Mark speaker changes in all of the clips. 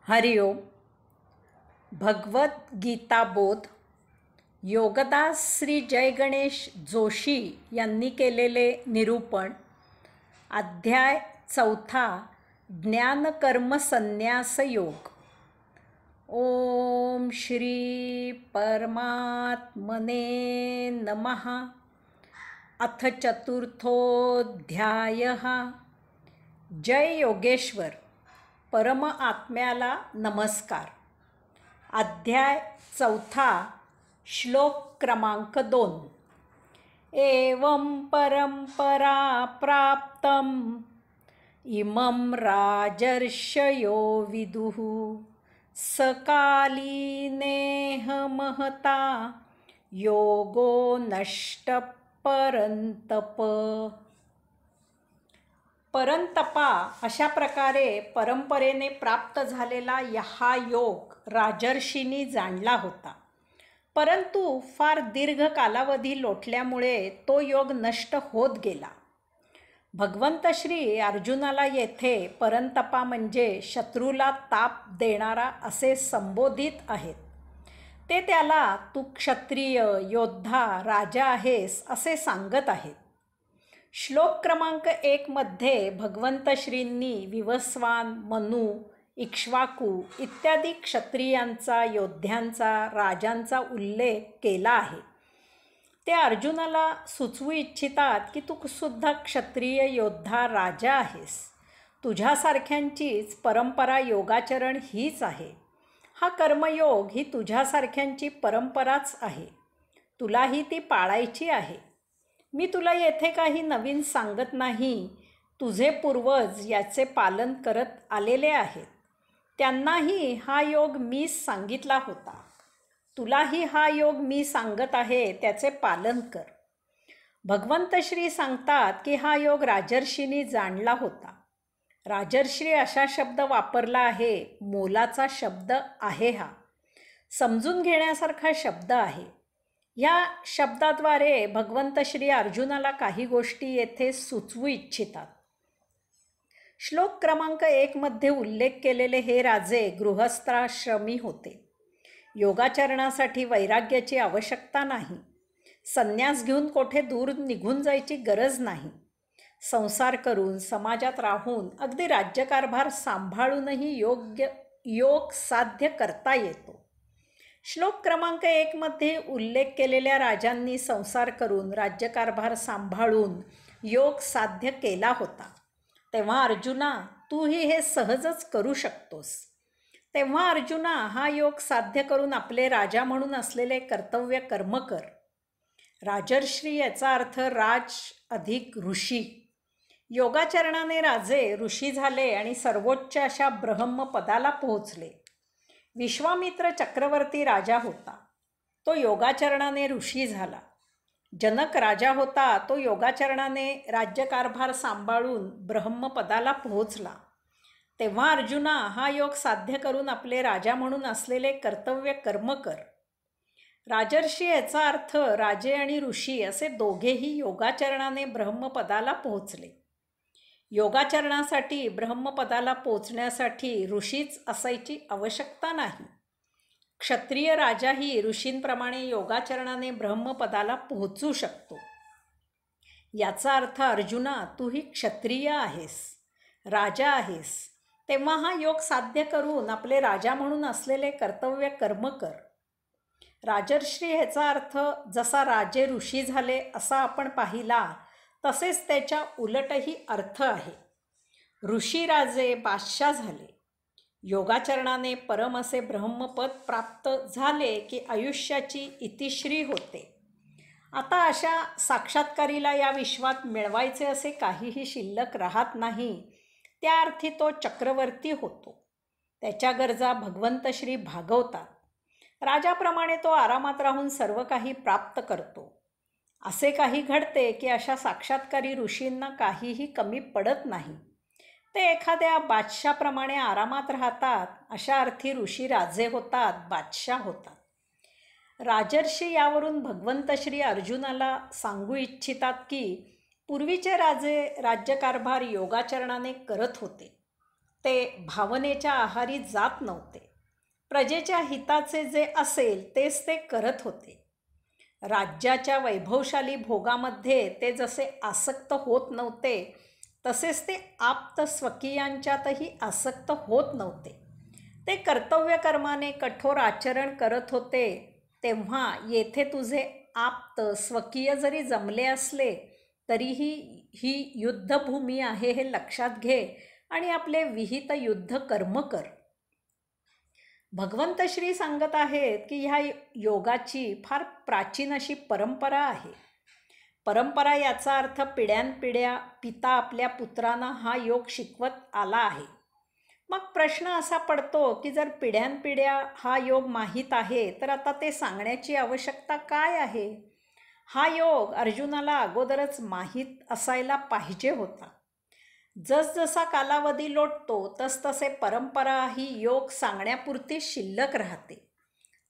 Speaker 1: हरिओम. भगवद्गीताबोध योगदास श्री जय गणेश जोशी यांनी केलेले निरूपण. अध्याय 4. ज्ञानकर्म संन्यास योग. ओम श्री परमात्मने नमः. अथ चतुर्थोऽध्यायः. जय योगेश्वर. परम आत्म्याला नमस्कार. अध्याय 4. श्लोक क्रमांक 2. एवं परंपरा प्राप्तम इमं राजर्षयो विदुः सकालीनेह महता योगो नष्ट परंतप. परंतपा अशा प्रकारे परंपरेने प्राप्त झालेला हा योग राजर्षींनी जाणला होता, परंतु फार दीर्घ कालावधी लोटल्यामुळे तो योग नष्ट होत गेला. भगवंत श्री अर्जुनाला येथे परंतपा म्हणजे शत्रूला ताप देणारा असे संबोधित आहेत. ते त्याला तू क्षत्रिय योद्धा राजा आहेस असे सांगत आहेत. श्लोक क्रमांक 1 मध्ये भगवंत श्रींनी विवस्वान, मनु, इक्ष्वाकू इत्यादी क्षत्रियांचा, योद्ध्यांचा, राजांचा उल्लेख केला आहे. ते अर्जुनाला सुचवू इच्छितात की तू सुद्धा क्षत्रिय योद्धा राजा आहेस. तुझ्यासारख्यांचीच परंपरा योगाचरण हीच आहे. हा कर्मयोग ही तुझ्यासारख्यांची परंपराच आहे. तुलाही ती पाळायची आहे. मी तुला येथे काही नवीन सांगत नाही. तुझे पूर्वज याचे पालन करत आलेले आहेत. त्यांनाही हा योग मी सांगितला होता. तुलाही हा योग मी सांगत आहे, त्याचे पालन कर. भगवंत श्री सांगतात की हा योग राजर्षींनी जाणला होता. राजर्षी असा शब्द वापरला आहे, मोलाचा शब्द आहे. हा समजून घेण्यासारखा शब्द आहे. या शब्दाद्वारे भगवंत श्री अर्जुनाला काही गोष्टी येथे सुचवू इच्छितात. श्लोक क्रमांक 1 मध्ये उल्लेख केलेले हे राजे गृहस्थाश्रमी होते. योगाचरणासाठी वैराग्याची आवश्यकता नाही. संन्यास घेऊन कोठे दूर निघून जायची गरज नाही. संसार करून समाजात राहून अगदी राज्यकारभार सांभाळूनही योग साध्य करता येतो. श्लोक क्रमांक 1 मध्ये उल्लेख केलेल्या राजांनी संसार करून राज्यकारभार सांभाळून योग साध्य केला होता. तेव्हा अर्जुना, तूही हे सहजच करू शकतोस. तेव्हा अर्जुना, हा योग साध्य करून आपले राजा म्हणून असलेले कर्तव्य कर्म कर. राजर्षी याचा अर्थ राज अधिक ऋषी. योगाचरणाने राजे ऋषी झाले आणि सर्वोच्च अशा ब्रह्मपदाला पोहोचले. विश्वामित्र चक्रवर्ती राजा होता, तो योगाचरणाने ऋषी झाला. जनक राजा होता, तो योगाचरणाने राज्यकारभार सांभाळून ब्रह्मपदाला पोहोचला. तेव्हा अर्जुना, हा योग साध्य करून आपले राजा म्हणून असलेले कर्तव्य कर्म कर. राजर्षी याचा अर्थ राजे आणि ऋषी असे दोघेही योगाचरणाने ब्रह्मपदाला पोहोचले. योगाचरणासाठी ब्रह्मपदाला पोचण्यासाठी ऋषीच असायची आवश्यकता नाही. क्षत्रिय राजाही ऋषींप्रमाणे योगाचरणाने ब्रह्मपदाला पोहोचू शकतो. याचा अर्थ अर्जुना, तूही क्षत्रिय आहेस, राजा आहेस. तेव्हा हा योग साध्य करून आपले राजा म्हणून असलेले कर्तव्य कर्म कर. राजर्षी ह्याचा अर्थ जसा राजे ऋषी झाले असा आपण पाहिला, तसेच त्याच्या उलटही अर्थ आहे. ऋषी राजे बादशाह झाले. योगाचरणाने परम असे ब्रह्मपद प्राप्त झाले की आयुष्याची इतिश्री होते. आता अशा साक्षात्कारीला या विश्वात मिळवायचे असे काहीही शिल्लक राहत नाही. त्या अर्थी तो चक्रवर्ती होतो. त्याच्या गरजा भगवंत श्री भागवतात. राजाप्रमाणे तो आरामात राहून सर्व काही प्राप्त करतो. असे काही घडते की अशा साक्षात्कारी ऋषींना काहीही कमी पडत नाही. ते एखाद्या बादशाप्रमाणे आरामात राहतात. अशा अर्थी ऋषी राजे होतात, बादशाह होतात. राजर्षी यावरून भगवंत श्री अर्जुनाला सांगू इच्छितात की पूर्वीचे राजे राज्यकारभार योगाचरणाने करत होते. ते भावनेच्या आहारी जात नव्हते. प्रजेच्या हिताचे जे असेल तेच ते करत होते. राज्याच्या वैभवशाली भोगामध्ये ते जसे आसक्त होत नव्हते, तसेच ते आप्त स्वकीयांच्यातही आसक्त होत नव्हते. ते कर्तव्यकर्माने कठोर आचरण करत होते. तेव्हा येथे तुझे आप्त स्वकीय जरी जमले असले तरीही ही युद्धभूमी आहे हे लक्षात घे आणि आपले विहित युद्ध कर्म कर. भगवंत श्री सांगत आहेत की ह्या योगाची फार प्राचीन अशी परंपरा आहे. परंपरा याचा अर्थ पिढ्यानपिढ्या पिता आपल्या पुत्रांना हा योग शिकवत आला आहे. मग प्रश्न असा पडतो की जर पिढ्यानपिढ्या हा योग माहीत आहे तर आता ते सांगण्याची आवश्यकता काय आहे? हा योग अर्जुनाला अगोदरच माहीत असायला पाहिजे होता. जसजसा कालावधी लोटतो तसतसे परंपरा ही योग सांगण्यापुरती शिल्लक राहते.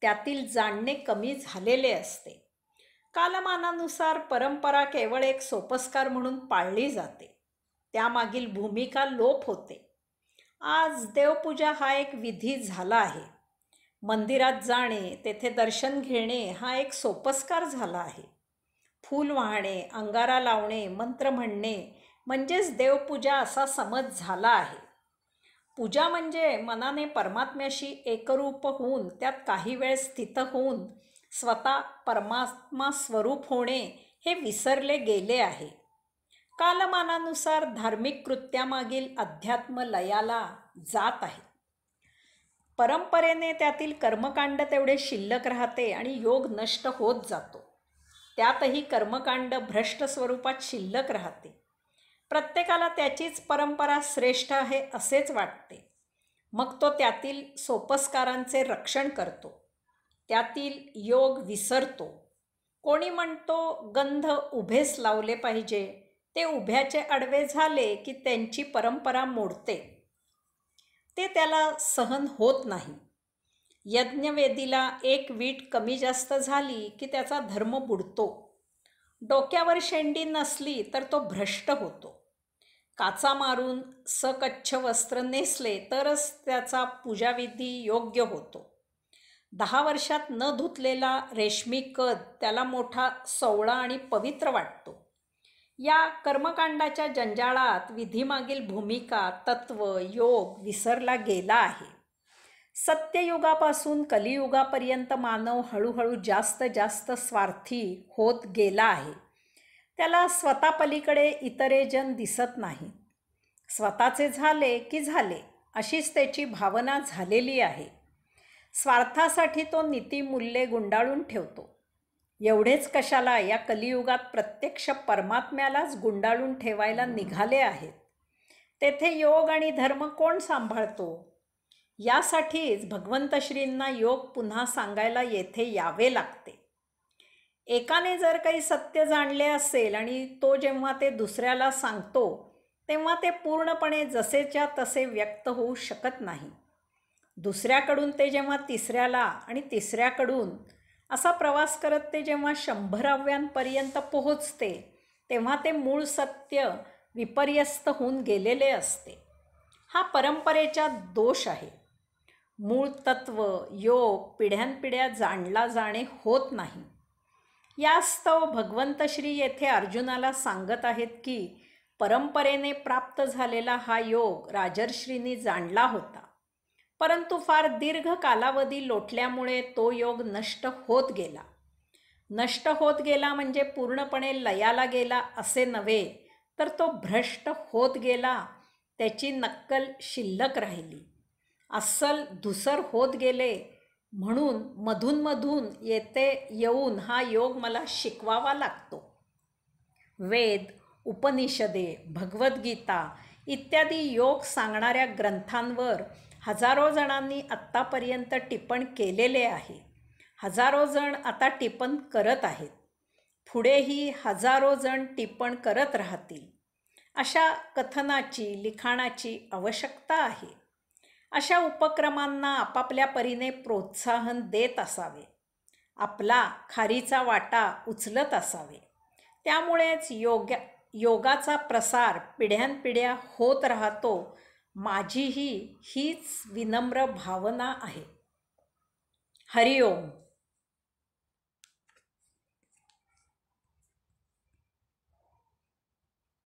Speaker 1: त्यातील जाणणे कमी झालेले असते. कालमानानुसार परंपरा केवळ एक सोपस्कार म्हणून पाळली जाते. त्यामागील भूमिका लोप होते. आज देवपूजा हा एक विधी झाला आहे. मंदिरात जाणे, तेथे दर्शन घेणे हा एक सोपस्कार झाला आहे. फूल वाहणे, अंगारा लावणे, मंत्र म्हणणे म्हणजेच देवपूजा असा समज झाला आहे. पूजा म्हणजे मनाने परमात्म्याशी एकरूप होऊन त्यात काही वेळ स्थित होऊन स्वतः परमात्मा स्वरूप होणे हे विसरले गेले आहे. कालमानानुसार धार्मिक कृत्यामागील अध्यात्म लयाला जात आहे. परंपरेने त्यातील कर्मकांड तेवढे शिल्लक राहते आणि योग नष्ट होत जातो. त्यातही कर्मकांड भ्रष्ट स्वरूपात शिल्लक राहते. प्रत्येकाला त्याचीच परंपरा श्रेष्ठ आहे असेच वाटते. मग तो त्यातील सोपस्कारांचे रक्षण करतो. त्यातील योग विसरतो. कोणी म्हणतो गंध उभेच लावले पाहिजे. ते उभ्याचे आडवे झाले की त्यांची परंपरा मोडते. ते त्याला सहन होत नाही. यज्ञवेदीला एक वीट कमी जास्त झाली की त्याचा धर्म बुडतो. डोक्यावर शेंडी नसली तर तो भ्रष्ट होतो. काचा मारून सकच्छ वस्त्र नेसले तरच त्याचा पूजाविधी योग्य होतो. 10 वर्षात न धुतलेला रेशमी कद त्याला मोठा सोवळा आणि पवित्र वाटतो. या कर्मकांडाच्या जंजाळात विधीमागील भूमिका, तत्व, योग विसरला गेला आहे. सत्ययुगापासून कलियुगापर्यंत मानव हळूहळू जास्त स्वार्थी होत गेला आहे. त्याला स्वतःपलीकडे इतरेजण दिसत नाही. स्वतःचे झाले की झाले अशीच त्याची भावना झालेली आहे. स्वार्थासाठी तो नीतिमूल्ये गुंडाळून ठेवतो. एवढेच कशाला, या कलियुगात प्रत्यक्ष परमात्म्यालाच गुंडाळून ठेवायला निघाले आहेत. तेथे योग आणि धर्म कोण सांभाळतो? यासाठीच भगवंत श्रींना योग पुन्हा सांगायला येथे यावे लागते. एकाने जर काही सत्य जाणले असेल आणि तो जेव्हा ते दुसऱ्याला सांगतो तेव्हा ते पूर्णपणे जसेच्या तसे व्यक्त होऊ शकत नाही. दुसऱ्याकडून ते जेव्हा तिसऱ्याला आणि तिसऱ्याकडून असा प्रवास करत ते जेव्हा 100व्यांपर्यंत पोहोचते तेव्हा ते मूळ सत्य विपर्यस्त होऊन गेलेले असते. हा परंपरेचा दोष आहे. मूळ तत्व, योग पिढ्यानपिढ्या जाणला जाणे होत नाही. यास्तव भगवंत श्री येथे अर्जुनाला सांगत आहेत की परंपरेने प्राप्त झालेला हा योग राजर्षींनी जाणला होता. परंतु फार दीर्घ कालावधी लोटल्यामुळे तो योग नष्ट होत गेला. नष्ट होत गेला म्हणजे पूर्णपणे लयाला गेला असे नव्हे, तर तो भ्रष्ट होत गेला. त्याची नक्कल शिल्लक राहिली. अस्सल धुसर होत गेले. म्हणून मधून येथे येऊन हा योग मला शिकवावा लागतो. वेद, उपनिषदे, भगवद्गीता इत्यादी योग सांगणाऱ्या ग्रंथांवर हजारो जणांनी आत्तापर्यंत टिपण केलेले आहे. हजारो जण आता टिपण करत आहेत. पुढेही हजारो जण टिपण करत राहतील. अशा कथनाची, लिखाणाची आवश्यकता आहे. अशा उपक्रमांना आपापल्या परीने प्रोत्साहन देत असावे. आपला खारीचा वाटा उचलत असावे. त्यामुळेच योगाचा प्रसार पिढ्यानपिढ्या होत राहतो माझीही हीच विनम्र भावना आहे. हरिओम.